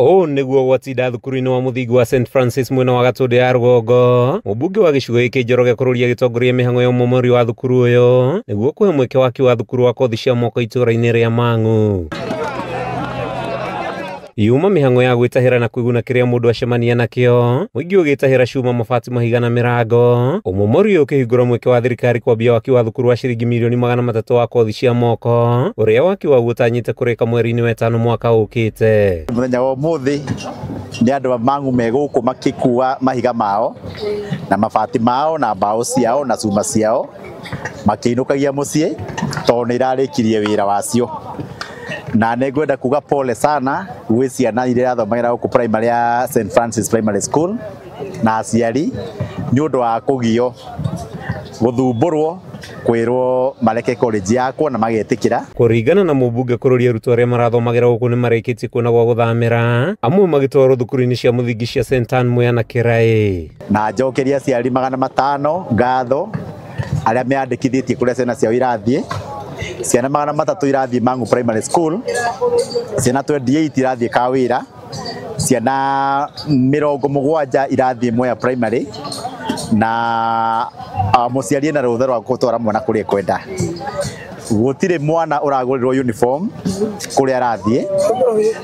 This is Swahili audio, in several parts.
O niguo gwatinda thukuru-inĩ wa mũthingi wa St Francis mwena wa Gatũndũ ya rũgongo. Mũmbunge wa gĩcigo gĩkĩ Njoroge Kũrũria agĩtongoria mĩhang'o ya ũmũmũri wa thukuru ũyũ nĩguo kũhe mweke waki wa thukuru wa kothi cia moko itũũra-inĩ rĩa Mang'u. Yuma mĩhang'o ya gwĩtahĩra na kwĩguna kĩrĩa mũndũ acemania nakĩo, mũingĩ ũgĩtahĩra cuma, mabati, mahiga na mĩrango. Ũmũmũri ũyũ ũkĩhingũra mweke wa thirikari kwambia waki wa thukuru wa ciringi mirioni 300 wa kothi cia moko, ũrĩa waki waguo ũtanyĩte kũrĩka mweri-inĩ wa ĩtano mwaka ũkĩte. Mũthenya wa ũmũthĩ nĩ andũ a Mang'u megũkũ makĩkua mahiga mao na mabati mao na mbaũ ciao na cuma ciao makĩinũkagia mũciĩ tondũ nĩ irarĩkirie wĩra wacio. Na nĩngwenda kuga pole sana gwĩ ciana iria irathomagĩra gũkũ primary ya St Francis Primary School na aciari nĩ ũndũ wa kũgio, gũthumbũrwo, kwĩrwo mareke college yakwo na magetĩkĩra. Kũringana na mũmbunge Kũrũria, arutwo arĩa marathomagĩra gũkũ nĩ marĩkĩtie kuona gwa gũthamĩra, amwe magĩtwarwo thukuru-inĩ cia mũthingi cia St Anne, Mwea na Kĩraĩ. Na njokeria aciari 500 ngatho arĩa meandĩkithĩtie kũrĩa ciana ciao irathiĩ. Ciana 300 irathiĩ Mang'u Primary School, ciana 28 irathiĩ Kawĩra, ciana 70 irathiĩ Mwea Primary, na mũciari ena rũtha rwa gũtwara mwana kũrĩa kwenda. Gũtirĩ mwana ũragũrĩrwo uniform kũrĩa arathiĩ,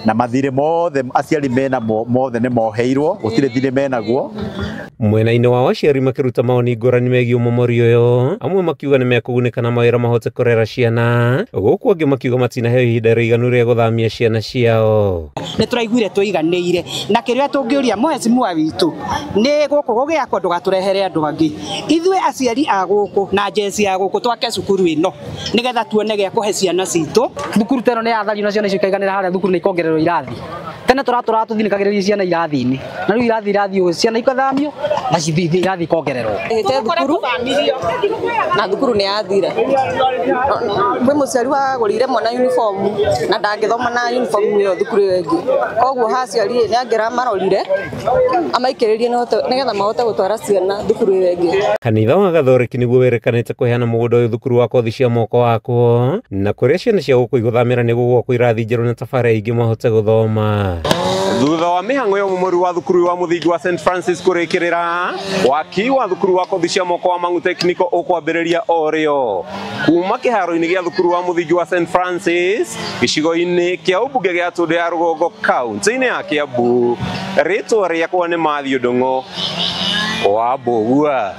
na mathirĩ mothe aciari mena mothe nĩ moheirwo, gũtirĩ thirĩ menaguo. Mwena-inĩ wa aciari makĩruta maoni ngũrani megiĩ ũmũmũri ũyũ, amwe makiuga nĩ mekũgunĩka na mawĩra mahote kũrera ciana, gũkũ angĩ makiuga matinaheo ihinda rĩiganu rĩa gũthamia ciana ciao. Nĩ tũraiguire tũiganĩire na kĩrĩa tũngĩũria mheshimiwa witũ nĩ gũkũ gũgĩakwo ndũgatũrehere andũ angĩ. Ithuĩ aciari a gũkũ na njeci a gũkũ twake cukuru ĩno nĩgetha tuone gĩa kũhe ciana citũ. Thukuru teno nĩ yathario na ciana icio ikaiganĩra harĩa thukuru nĩ ikongererwo irathi. Tene tũratũthinĩkagĩrĩria ciana irathi-inĩ, na rĩu irathi ciana ikathamio na cithi irathi ikongererwo. Thukuru na thukuru nĩ yathira. Kwĩ mũciari wagũrĩire mwana uniform na ndangĩthoma na uniform ĩyo thukuru ĩyo ĩngĩ. Koguo aciari nĩ angĩra marorire amaikĩrĩrie nĩgetha mahote gũtwara ciana thukuru ĩyo ĩngĩ. Kanitha wa Gathoreki nĩguo werekanĩte kũheana mũgũnda ũyũ thukuru wa kothi cia moko wakwo, na kũrĩa ciana cia gũkũ igũthamĩra nĩguo gwakwo irathi njerũ na tabarĩra ingĩ mahote gũthoma. Thutha wa mĩhang'o ya ũmũmũri wa thukuru wa mũthingi wa St Francis kũrĩkĩrĩra, waki wa thukuru wa kothi cia moko wa Mang'u Technical ũkwambĩrĩria o rĩo. Kuma kĩharo-inĩ gĩa thukuru wa mũthingi wa St Francis gĩcigo-inĩ kĩa ũmbunge gĩa Gatũndũ ya rũgongo kaunti-inĩ ya Kiambu, rĩtwa rĩakwa nĩ Mathew Ndung'u wa Mbũgua.